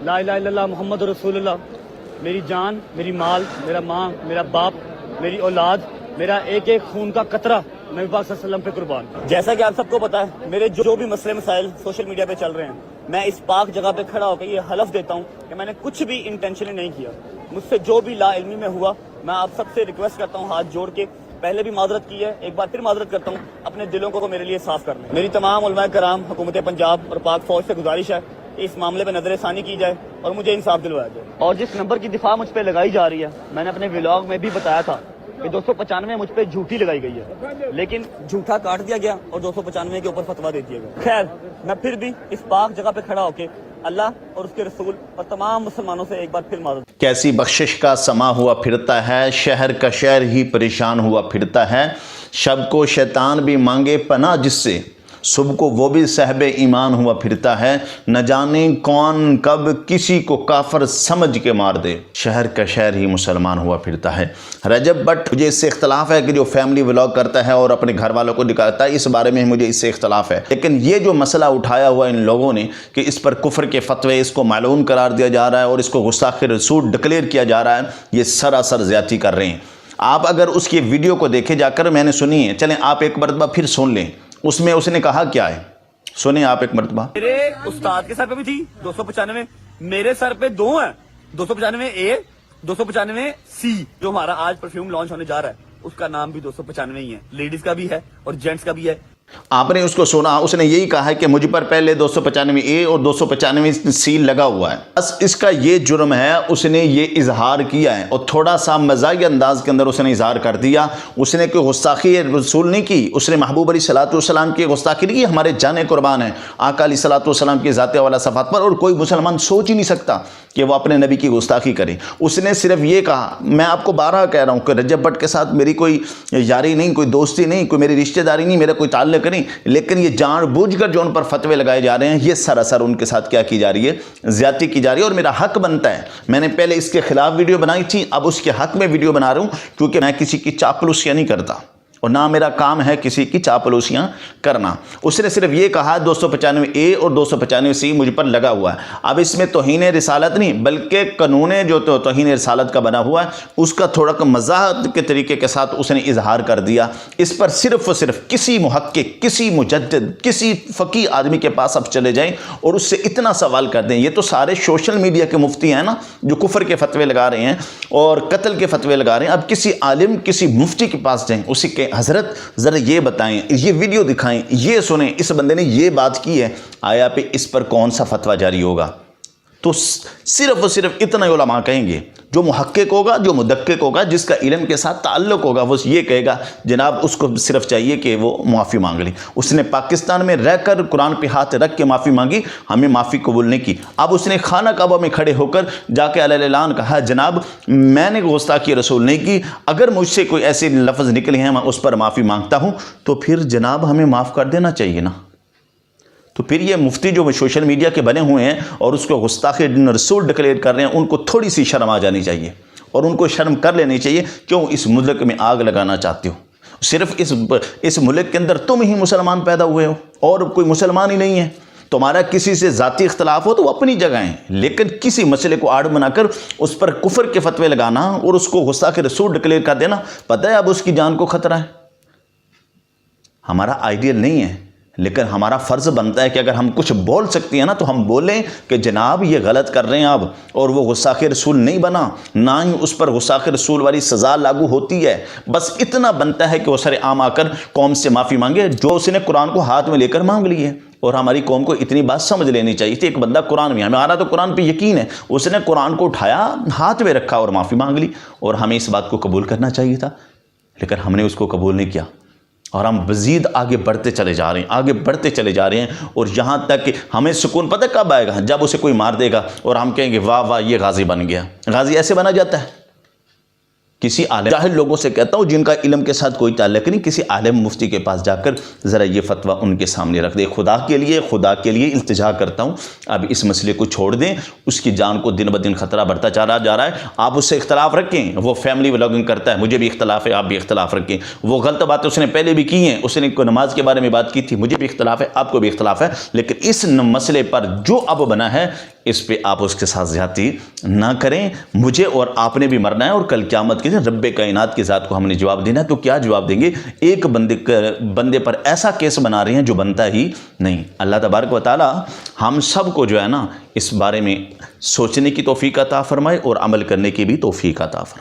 لا الہ الا اللہ محمد رسول اللہ، میری جان، میری مال، میرا ماں، میرا باپ، میری اولاد، میرا ایک ایک خون کا قطرہ نبی پاک صلی اللہ علیہ وسلم پہ قربان۔ جیسا کہ آپ سب کو پتا ہے، میرے جو بھی مسئلے مسائل سوشل میڈیا پہ چل رہے ہیں، میں اس پاک جگہ پہ کھڑا ہو کے یہ حلف دیتا ہوں کہ میں نے کچھ بھی انٹینشنلی نہیں کیا۔ مجھ سے جو بھی لا علمی میں ہوا، میں آپ سب سے ریکویسٹ کرتا ہوں ہاتھ جوڑ کے، پہلے بھی معذرت کی ہے، ایک بار پھر معذرت کرتا ہوں، اپنے دلوں کو میرے لیے صاف کر لیں۔ میری تمام علماء کرام، حکومت پنجاب اور پاک فوج سے گزارش ہے کہ اس معاملے پہ نظر ثانی کی جائے اور مجھے انصاف دلوایا جائے۔ اور جس نمبر کی دفاع مجھ پہ لگائی جا رہی ہے، میں نے اپنے ولاگ میں بھی بتایا تھا کہ 295 مجھ پہ جھوٹی لگائی گئی ہے، لیکن جھوٹا کاٹ دیا گیا اور 295 کے اوپر فتویٰ دے دیا گیا۔ خیر، میں پھر بھی اس پاک جگہ پہ کھڑا ہو کے اللہ اور اس کے رسول اور تمام مسلمانوں سے ایک بار پھر معذرت۔ کیسی بخشش کا سما ہوا پھرتا ہے، شہر کا شہر ہی پریشان ہوا پھرتا ہے، شب کو شیطان بھی مانگے پناہ جس سے، صبح کو وہ بھی صاحب ایمان ہوا پھرتا ہے، نہ جانے کون کب کسی کو کافر سمجھ کے مار دے، شہر کا شہر ہی مسلمان ہوا پھرتا ہے۔ رجب بٹ، مجھے اس سے اختلاف ہے کہ جو فیملی ولاگ کرتا ہے اور اپنے گھر والوں کو دکھاتا ہے، اس بارے میں مجھے اس سے اختلاف ہے، لیکن یہ جو مسئلہ اٹھایا ہوا ان لوگوں نے کہ اس پر کفر کے فتوے، اس کو ملعون قرار دیا جا رہا ہے اور اس کو گستاخ رسول ڈکلیئر کیا جا رہا ہے، یہ سراسر زیادتی کر رہے ہیں۔ آپ اگر اس کی ویڈیو کو دیکھے جا کر، میں نے سنی ہے، چلیں آپ ایک مرتبہ پھر سن لیں، اس میں اس نے کہا کیا ہے، سنیں آپ ایک مرتبہ۔ میرے استاد کے سر پہ بھی تھی 295، میرے سر پہ دو ہیں، 295 اے، 295 سی، جو ہمارا آج پرفیوم لانچ ہونے جا رہا ہے اس کا نام بھی 295 ہی ہے، لیڈیز کا بھی ہے اور جینٹس کا بھی ہے۔ آپ نے اس کو سنا، اس نے یہی کہا ہے کہ مجھ پر پہلے 295 اے اور 295 سی لگا ہوا ہے، بس اس کا یہ جرم ہے، اس نے یہ اظہار کیا ہے اور تھوڑا سا مزاحیہ انداز کے اندر اس نے اظہار کر دیا۔ اس نے کوئی گستاخی رسول نہیں کی، اس نے محبوب علیہ الصلوۃ والسلام کی گستاخی نہیں کی، ہمارے جانے قربان ہیں آقا علیہ الصلوۃ والسلام کی ذات والا صفات پر، اور کوئی مسلمان سوچ ہی نہیں سکتا کہ وہ اپنے نبی کی گستاخی کرے۔ اس نے صرف یہ کہا، میں آپ کو بارہا کہہ رہا ہوں کہ رجب بٹ کے ساتھ میری کوئی یاری نہیں، کوئی دوستی نہیں، کوئی میری رشتہ داری نہیں، میرا کوئی تعلق نہیں، لیکن یہ جان بوجھ کر جو ان پر فتوے لگائے جا رہے ہیں، یہ سراسر ان کے ساتھ کیا کی جا رہی ہے، زیادتی کی جا رہی ہے، اور میرا حق بنتا ہے۔ میں نے پہلے اس کے خلاف ویڈیو بنائی تھی، اب اس کے حق میں ویڈیو بنا رہا ہوں، کیونکہ میں کسی کی چاپلوسیاں نہیں کرتا اور نہ میرا کام ہے کسی کی چاپلوسیاں کرنا۔ اس نے صرف یہ کہا 295 اے اور 295 سی مجھ پر لگا ہوا ہے۔ اب اس میں توہین رسالت نہیں، بلکہ قانون جو توہین رسالت کا بنا ہوا ہے، اس کا تھوڑا مزاحت کے طریقے کے ساتھ اس نے اظہار کر دیا۔ اس پر صرف و صرف کسی محقق، کسی مجدد، کسی فقیہ آدمی کے پاس اب چلے جائیں اور اس سے اتنا سوال کر دیں۔ یہ تو سارے سوشل میڈیا کے مفتی ہیں نا، جو کفر کے فتوے لگا رہے ہیں اور قتل کے فتوے لگا رہے ہیں۔ اب کسی عالم، کسی مفتی کے پاس جائیں، اسی کے حضرت ذرا یہ بتائیں، یہ ویڈیو دکھائیں، یہ سنیں، اس بندے نے یہ بات کی ہے، آیا پہ اس پر کون سا فتویٰ جاری ہوگا؟ تو صرف و صرف اتنا علماء کہیں گے، جو محقق ہوگا، جو مدقق ہوگا، جس کا علم کے ساتھ تعلق ہوگا، وہ یہ کہے گا جناب اس کو صرف چاہیے کہ وہ معافی مانگ لے۔ اس نے پاکستان میں رہ کر قرآن پہ ہاتھ رکھ کے معافی مانگی، ہمیں معافی قبول نہیں کی۔ اب اس نے خانہ کعبہ میں کھڑے ہو کر جا کے علیہ اعلان کہا، جناب میں نے گستاخی رسول نہیں کی، اگر مجھ سے کوئی ایسے لفظ نکلے ہیں میں اس پر معافی مانگتا ہوں، تو پھر جناب ہمیں معاف کر دینا چاہیے نا۔ تو پھر یہ مفتی جو سوشل میڈیا کے بنے ہوئے ہیں اور اس کو گستاخ رسول ڈکلیئر کر رہے ہیں، ان کو تھوڑی سی شرم آ جانی چاہیے اور ان کو شرم کر لینی چاہیے۔ کیوں اس ملک میں آگ لگانا چاہتے ہو؟ صرف اس ملک کے اندر تم ہی مسلمان پیدا ہوئے ہو اور کوئی مسلمان ہی نہیں ہے۔ تمہارا کسی سے ذاتی اختلاف ہو تو وہ اپنی جگہ ہیں، لیکن کسی مسئلے کو آڑ بنا کر اس پر کفر کے فتوے لگانا اور اس کو گستاخ رسول ڈکلیئر کر دینا، پتہ ہے اب اس کی جان کو خطرہ ہے۔ ہمارا آئیڈیل نہیں ہے، لیکن ہمارا فرض بنتا ہے کہ اگر ہم کچھ بول سکتے ہیں نا تو ہم بولیں کہ جناب یہ غلط کر رہے ہیں اب، اور وہ گستاخ رسول نہیں بنا، نہ ہی اس پر گستاخ رسول والی سزا لاگو ہوتی ہے۔ بس اتنا بنتا ہے کہ وہ سر عام آ کر قوم سے معافی مانگے، جو اس نے قرآن کو ہاتھ میں لے کر مانگ لی ہے۔ اور ہماری قوم کو اتنی بات سمجھ لینی چاہیے تھی، ایک بندہ قرآن میں، ہمارا تو قرآن پہ یقین ہے، اس نے قرآن کو اٹھایا، ہاتھ میں رکھا اور معافی مانگ لی، اور ہمیں اس بات کو قبول کرنا چاہیے تھا، لیکن ہم نے اس کو قبول نہیں کیا، اور ہم مزید آگے بڑھتے چلے جا رہے ہیں، آگے بڑھتے چلے جا رہے ہیں، اور یہاں تک کہ ہمیں سکون پتہ کب آئے گا؟ جب اسے کوئی مار دے گا اور ہم کہیں گے واہ واہ یہ غازی بن گیا۔ غازی ایسے بنا جاتا ہے؟ کسی عالم، جاہل لوگوں سے کہتا ہوں جن کا علم کے ساتھ کوئی تعلق نہیں، کسی عالم مفتی کے پاس جا کر ذرا یہ فتویٰ ان کے سامنے رکھ دے۔ خدا کے لیے التجا کرتا ہوں، اب اس مسئلے کو چھوڑ دیں، اس کی جان کو دن بدن خطرہ بڑھتا جا رہا ہے۔ آپ اس سے اختلاف رکھیں، وہ فیملی ولاگنگ کرتا ہے، مجھے بھی اختلاف ہے، آپ بھی اختلاف رکھیں۔ وہ غلط باتیں اس نے پہلے بھی کی ہیں، اس نے نماز کے بارے میں بات کی تھی، مجھے بھی اختلاف ہے، آپ کو بھی اختلاف ہے، لیکن اس مسئلے پر جو اب بنا ہے اس پہ آپ اس کے ساتھ زیادتی نہ کریں. مجھے اور آپ نے بھی مرنا ہے اور کل قیامت کے دن رب کائنات کی ذات کو ہم نے جواب دینا ہے. تو کیا جواب دیں گے؟ ایک بندے پر ایسا کیس بنا رہے ہیں جو بنتا ہی نہیں. اللہ تبارک و تعالی ہم سب کو جو ہے نا اس بارے میں سوچنے کی توفیق عطا فرمائے اور عمل کرنے کی بھی توفیق عطا فرمائے.